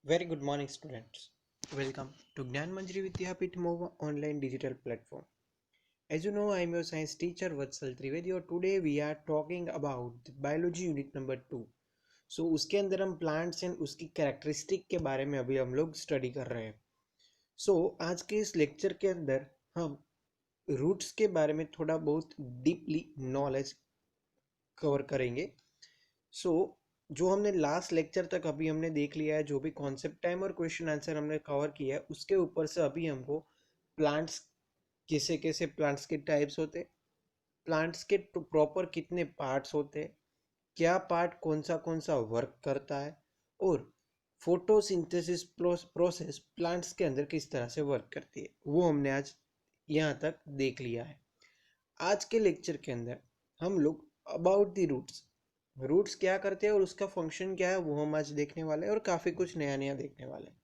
Very good morning, students. Welcome to Gnan Manjari Vidyapeeth MOVA online digital platform. As you know, I am your science teacher Vatsal Trivedi और today we are talking about biology unit number 2. So उसके अंदर हम plants and उसकी characteristic के बारे में अभी हम लोग study कर रहे हैं. So आज के इस lecture के अंदर हम roots के बारे में थोड़ा बहुत deeply knowledge cover करेंगे. सो जो हमने लास्ट लेक्चर तक अभी हमने देख लिया है, जो भी कॉन्सेप्ट टाइम और क्वेश्चन आंसर हमने कवर किया है, उसके ऊपर से अभी हमको प्लांट्स कैसे कैसे प्लांट्स के टाइप्स होते हैं, प्लांट्स के प्रॉपर कितने पार्ट्स होते हैं, क्या पार्ट कौन सा वर्क करता है, और फोटोसिंथेसिस प्रोसेस प्लांट्स के अंदर किस तरह से वर्क करती है, वो हमने आज यहाँ तक देख लिया है. आज के लेक्चर के अंदर हम लोग अबाउट द रूट्स क्या करते हैं और उसका फंक्शन क्या है वो हम आज देखने वाले हैं और काफ़ी कुछ नया नया देखने वाले हैं.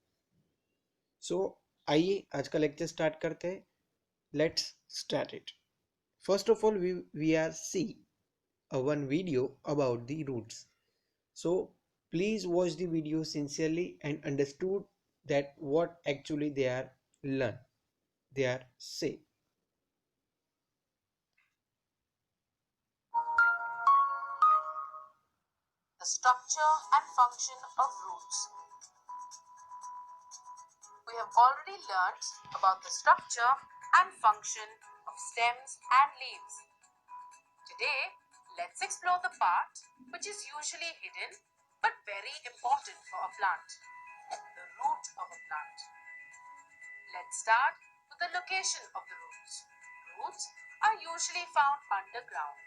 सो आइए आज का लेक्चर स्टार्ट करते हैं. Let's start it. First of all we are see one video about the roots. So please watch the video sincerely and understood that what actually they are say. The structure and function of roots. We have already learnt about the structure and function of stems and leaves. Today, let's explore the part which is usually hidden but very important for a plant, the root of a plant. Let's start with the location of the roots. Roots are usually found underground,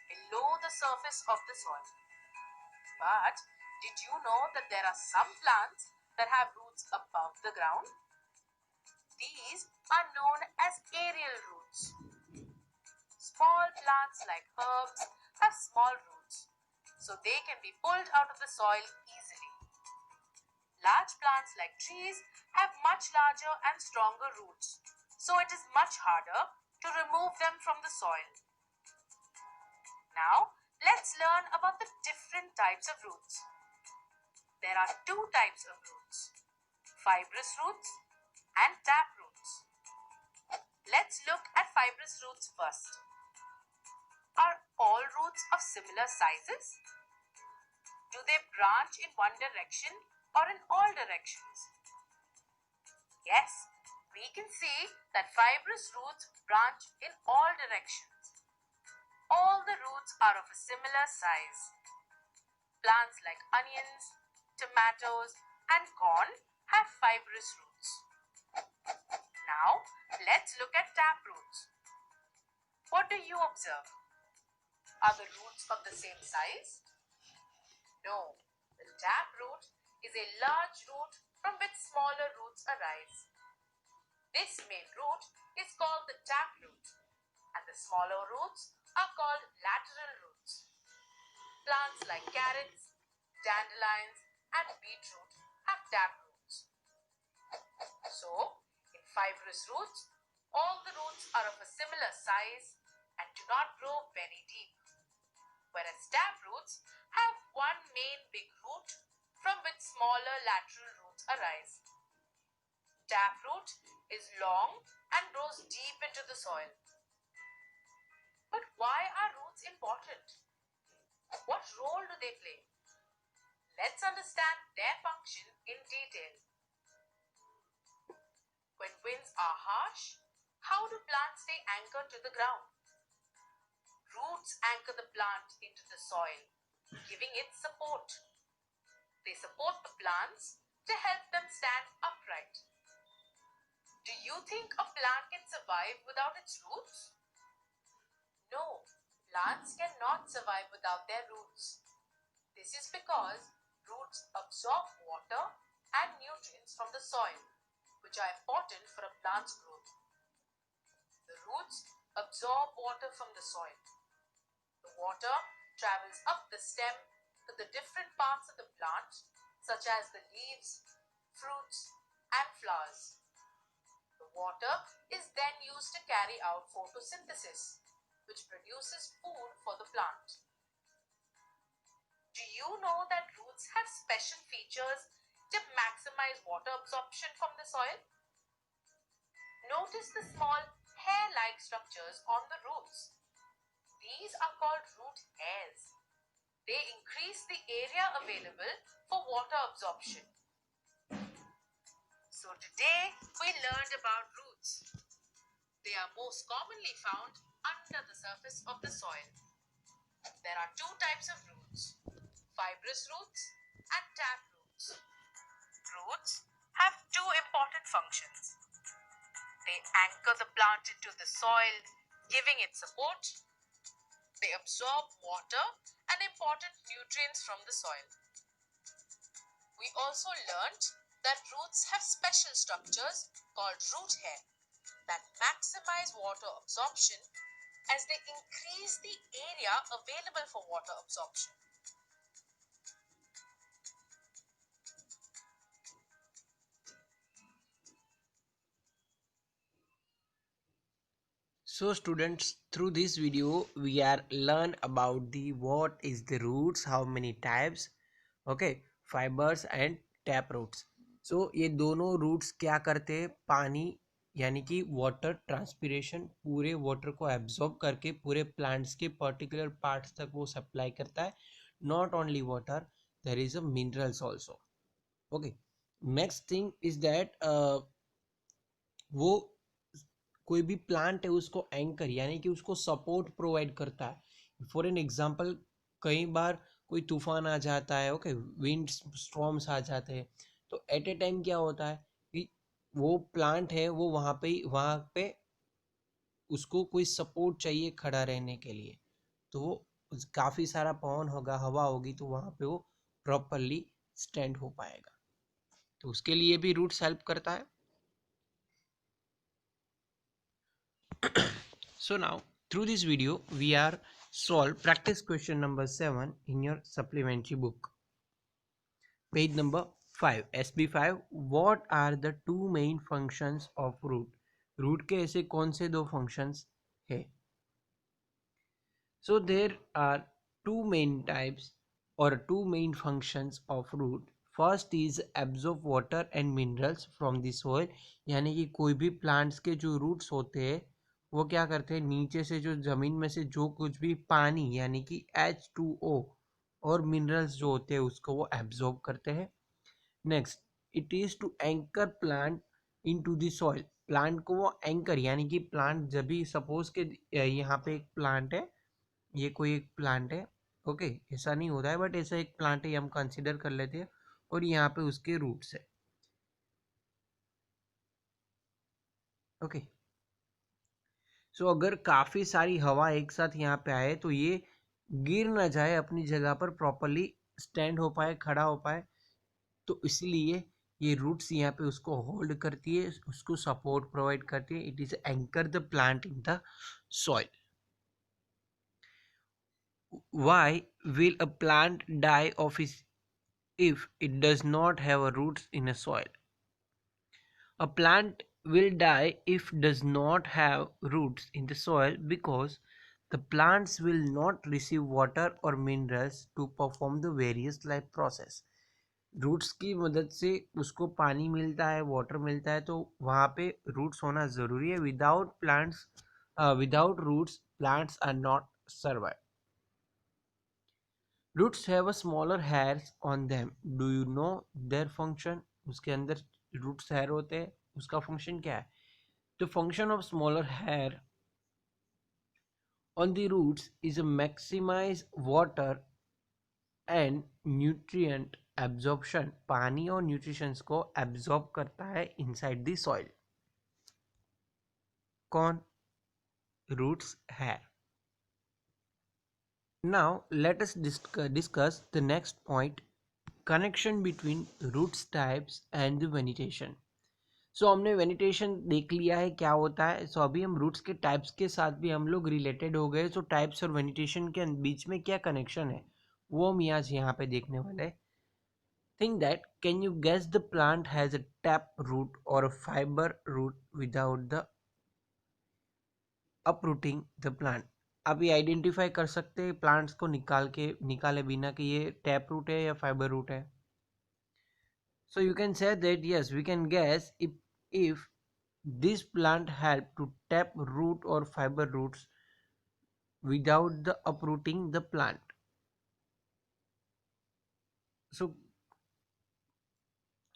below the surface of the soil. But did you know that there are some plants that have roots above the ground? These are known as aerial roots. Small plants like herbs have small roots, so they can be pulled out of the soil easily. Large plants like trees have much larger and stronger roots, so it is much harder to remove them from the soil. Now, let's learn about the different types of roots. There are two types of roots, fibrous roots and tap roots. Let's look at fibrous roots first. Are all roots of similar sizes? Do they branch in one direction or in all directions? Yes, we can see that fibrous roots branch in all directions. All the roots are of a similar size. Plants like onions, tomatoes, and corn have fibrous roots. Now, let's look at tap roots. What do you observe? Are the roots of the same size? No, the tap root is a large root from which smaller roots arise. This main root is called the tap root, and the smaller roots are called lateral roots. Plants like carrots, dandelions, and beetroot have tap roots. So, in fibrous roots, all the roots are of a similar size and do not grow very deep, whereas tap roots have one main big root from which smaller lateral roots arise. Tap root is long and grows deep into the soil. But why are roots important? What role do they play? Let's understand their function in detail. When winds are harsh, how do plants stay anchored to the ground? Roots anchor the plant into the soil, giving it support. They support the plants to help them stand upright. Do you think a plant can survive without its roots? No, plants cannot survive without their roots. This is because roots absorb water and nutrients from the soil, which are important for a plant's growth. The roots absorb water from the soil. The water travels up the stem to the different parts of the plant, such as the leaves, fruits, and flowers. The water is then used to carry out photosynthesis, which produces food for the plant. Do you know that roots have special features to maximize water absorption from the soil? Notice the small hair-like structures on the roots. These are called root hairs. They increase the area available for water absorption. So today we learned about roots. They are most commonly found under the surface of the soil. There are two types of roots, fibrous roots and tap roots. Roots have two important functions. They anchor the plant into the soil, giving it support. They absorb water and important nutrients from the soil. We also learned that roots have special structures called root hair that maximize water absorption as they increase the area available for water absorption. So students, through this video we are learn about the what is the roots, how many types, okay, fibers and tap roots. So ये दोनों roots क्या करते हैं, पानी यानी कि water transpiration पूरे water को एब्जॉर्ब करके पूरे प्लांट्स के पर्टिकुलर पार्ट्स तक वो सप्लाई करता है. Not only water, there is a minerals also. Okay, next thing is that वो कोई भी प्लांट है उसको एंकर यानी कि उसको सपोर्ट प्रोवाइड करता है. फॉर एन एग्जांपल, कई बार कोई तूफान आ जाता है, ओके, विंड स्टॉर्म्स आ जाते हैं, तो एट ए टाइम क्या होता है कि वो प्लांट है वो वहाँ पे उसको कोई सपोर्ट चाहिए खड़ा रहने के लिए. तो वो काफ़ी सारा पवन होगा, हवा होगी, तो वहाँ पे वो प्रॉपरली स्टैंड हो पाएगा. तो उसके लिए भी रूट्स हेल्प करता है. So now through this video we are solve practice question number 7 in your supplementary book, page number 5, SB5. What are the two main functions of root? root के ऐसे कौन से दो functions है? So there are two main types or two main functions of root. First is absorb water and minerals from the soil, यानी कि कोई भी plants के जो roots होते हैं वो क्या करते हैं, नीचे से जो जमीन में से जो कुछ भी पानी यानी कि H2O और मिनरल्स जो होते हैं उसको वो एब्जॉर्ब करते हैं. Next, it is to anchor plant into the soil. Plant को वो एंकर यानी कि प्लांट जब भी सपोज के यहाँ पे एक प्लांट है, ये कोई एक प्लांट है, ओके, ऐसा नहीं होता है बट ऐसा एक प्लांट है, हम कंसिडर कर लेते हैं, और यहाँ पे उसके रूट्स है, ओके. सो अगर काफ़ी सारी हवा एक साथ यहाँ पे आए तो ये गिर ना जाए, अपनी जगह पर प्रॉपरली स्टैंड हो पाए, खड़ा हो पाए, तो इसलिए ये रूट्स यहाँ पे उसको होल्ड करती है, उसको सपोर्ट प्रोवाइड करती है. It is anchor the plant in the soil. Why will a plant die of its if it does not have a roots in a soil? A plant will die if does not have roots in the soil because the plants will not receive water or minerals to perform the various life process. Roots की मदद से उसको पानी मिलता है, water मिलता है, तो वहाँ पे रूट्स होना ज़रूरी है. Without plants, without roots plants are not survive. Roots have a smaller hairs on them. Do you know their function? उसके अंदर रूट्स हेयर होते हैं, उसका फंक्शन क्या है? The function of smaller hair on the roots is a maximize water and nutrient absorption. पानी और nutritions को एब्जॉर्ब करता है इनसाइड द सॉइल. कौन? रूट्स है. Now let us discuss the next point, connection between roots types and the venation. So हमने venation देख लिया है क्या होता है. सो अभी हम रूट्स के टाइप्स के साथ भी हम लोग रिलेटेड हो गए. सो टाइप्स और वेनिटेशन के बीच में क्या कनेक्शन है वो हम आज यहाँ पे देखने वाले हैं. Think that, can you guess the plant has a tap root or a fiber root without the uprooting the plant? आप ये आइडेंटिफाई कर सकते हैं प्लांट्स को निकाले बिना कि ये टैप रूट है या फाइबर रूट है? So you can say that yes, we can guess if this plant help to tap root or fiber roots without the uprooting the plant. So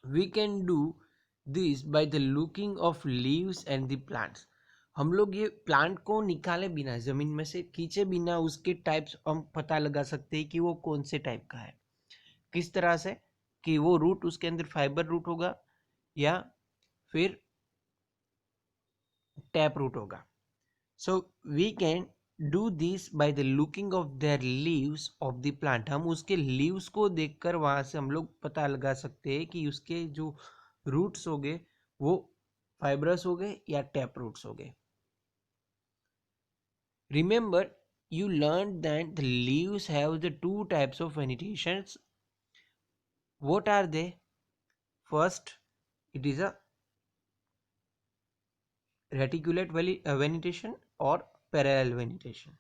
we can do this by the looking of leaves and the plants. हम लोग ये plant को निकाले बिना, जमीन में से खींचे बिना उसके टाइप्स हम पता लगा सकते हैं कि वो कौन से टाइप का है। किस तरह से कि वो रूट उसके अंदर फाइबर रूट होगा या फिर टैप रूट होगा। So we can do this by the looking of their leaves of the plant. हम उसके लीव्स को देखकर वहां से हम लोग पता लगा सकते हैं कि उसके जो रूट्स हो गए वो फाइब्रस हो गए या टैप रूट्स हो गए। Remember you learned that the leaves have the two types of venerations. What are they? First, it is a reticulate venetation और parallel venetation.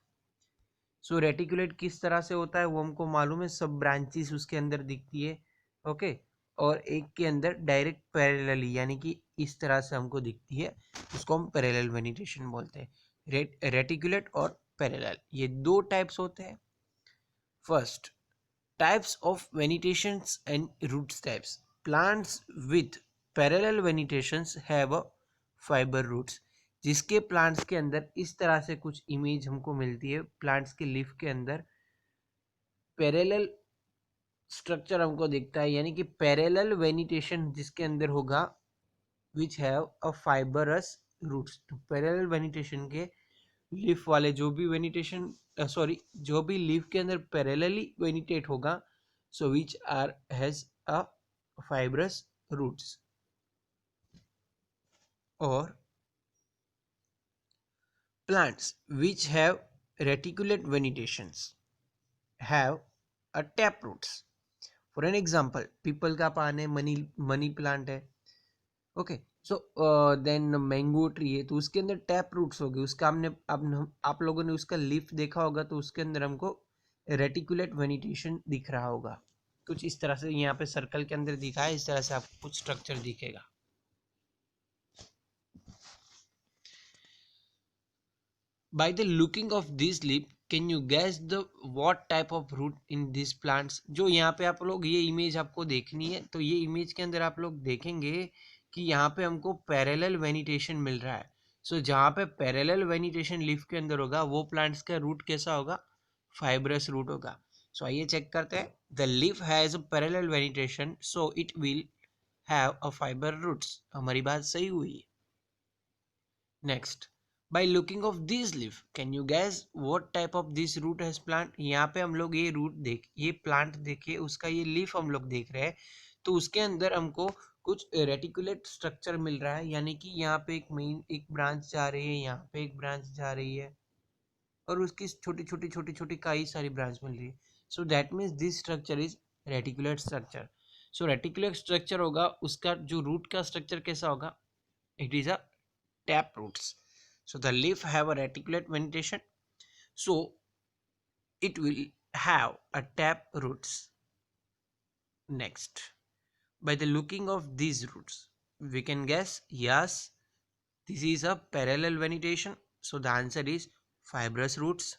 सो रेटिकुलेट किस तरह से होता है वो हमको मालूम है, सब ब्रांचेस उसके अंदर दिखती है। ओके, और एक के अंदर डायरेक्ट पैरेलली यानी कि इस तरह से हमको दिखती है, उसको हम पैरेलल वेनिटेशन बोलते हैं। रेटिकुलेट और पैरेलल ये दो टाइप्स होते हैं। First, types of venetations and roots types. Plants with parallel venetations have a fiber roots. जिसके प्लांट्स के अंदर इस तरह से कुछ इमेज हमको मिलती है, प्लांट्स के लीफ के अंदर पैरेलल स्ट्रक्चर हमको दिखता है, यानी कि पैरेलल वेनिटेशन जिसके अंदर होगा which have a fibrous roots. तो पैरेलल वेनिटेशन के लीफ वाले जो भी वेनिटेशन जो भी लीफ के अंदर पैरेलली वेनिटेट होगा, so which are has a fibrous roots. Or plants which have reticulate venetations have a tap roots. For an example, पीपल का पान है, मनी प्लांट है। Okay, so then mango tree है, तो उसके अंदर टैप रूट्स हो गए। उसका हमने आप लोगों ने उसका लीफ देखा होगा, तो उसके अंदर हमको रेटिकुलेट वेनिटेशन दिख रहा होगा। कुछ इस तरह से यहाँ पे सर्कल के अंदर दिखा है, इस तरह से आपको कुछ स्ट्रक्चर दिखेगा। By the looking of this leaf, can you guess the what type of root in these plants? जो यहाँ पे आप लोग ये इमेज आपको देखनी है, तो ये इमेज के अंदर आप लोग देखेंगे कि यहाँ पे हमको पैरेलल वेनिटेशन मिल रहा है। सो जहाँ पे पैरेलल वेनिटेशन लीफ के अंदर होगा वो प्लांट्स का रूट कैसा होगा? फाइब्रस रूट होगा। सो आइए चेक करते हैं। The leaf has a parallel venation, so it will have a fibre roots. हमारी बात सही हुई। Next, by looking of this leaf, can you guess what type of this root has plant? यहाँ पे हम लोग ये प्लांट देखे, उसका ये लीफ हम लोग देख रहे हैं, तो उसके अंदर हमको कुछ रेटिकुलेट स्ट्रक्चर मिल रहा है, यानी कि यहाँ पे एक ब्रांच जा रही है, यहाँ पे एक ब्रांच जा रही है, और उसकी छोटी छोटी कई सारी ब्रांच मिल रही है। So that means this structure is reticulate structure. So reticulate structure होगा, उसका जो रूट का स्ट्रक्चर कैसा होगा? It is a tap roots. So the leaf have a reticulate vegetation, so it will have a tap roots. Next, by the looking of these roots, we can guess yes, this is a parallel vegetation, so the answer is fibrous roots.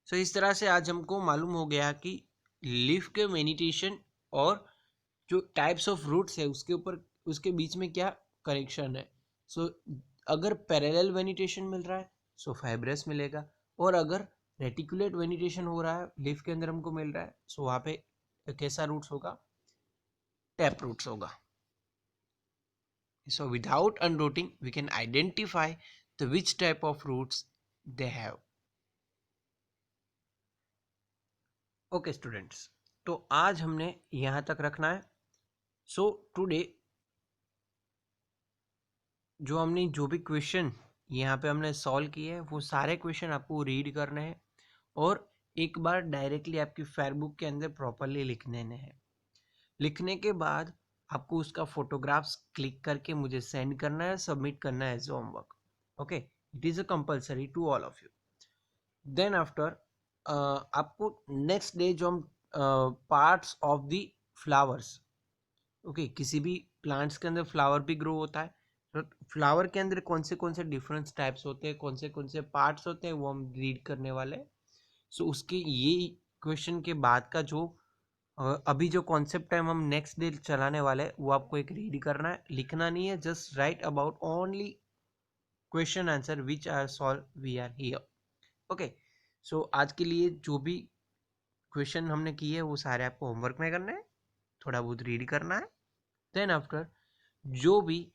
So इस तरह से आज हमको मालूम हो गया कि leaf के वेजिटेशन और जो टाइप्स ऑफ रूट्स है उसके ऊपर उसके बीच में क्या कनेक्शन है। सो अगर पैरेलल वेनिटेशन मिल रहा है सो फाइब्रस मिलेगा, और अगर रेटिकुलेट वेनिटेशन हो रहा है लीफ के अंदर हमको मिल रहा है सो वहाँ पे कैसा रूट्स होगा? टैप रूट्स होगा। So without unrooting we can identify the which type of roots they have. Okay students, तो आज हमने यहाँ तक रखना है। सो टुडे जो भी क्वेश्चन यहाँ पे हमने सॉल्व किए हैं वो सारे क्वेश्चन आपको रीड करने हैं और एक बार डायरेक्टली आपकी फेयरबुक के अंदर प्रॉपरली लिख देने हैं। लिखने के बाद आपको उसका फोटोग्राफ्स क्लिक करके मुझे सेंड करना है, सबमिट करना है as homework. Okay, it is a compulsory to all of you. Then after आपको नेक्स्ट डे जो हम parts of the flowers okay, किसी भी प्लांट्स के अंदर फ्लावर भी ग्रो होता है, तो फ्लावर के अंदर कौन से डिफरेंट टाइप्स होते हैं, कौन से पार्ट्स होते हैं, वो हम रीड करने वाले हैं। सो उसके ये क्वेश्चन के बाद का जो अभी जो कॉन्सेप्ट है हम नेक्स्ट डे चलाने वाले हैं, वो आपको एक रीड करना है, लिखना नहीं है, just write about only question answer which are solve we are here. Okay, so आज के लिए जो भी क्वेश्चन हमने किए हैं वो सारे आपको होमवर्क में करना है, थोड़ा बहुत रीड करना है। देन आफ्टर जो भी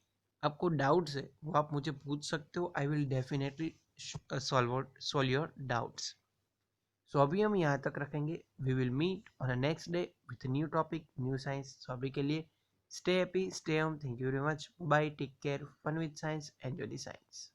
आपको डाउट्स है वो आप मुझे पूछ सकते हो, I will definitely solve your doubts. So अभी हम यहाँ तक रखेंगे, we will meet on a next day with new topic, new science. So अभी के लिए stay happy, stay home, thank you very much, bye, take care, fun with science, enjoy the science.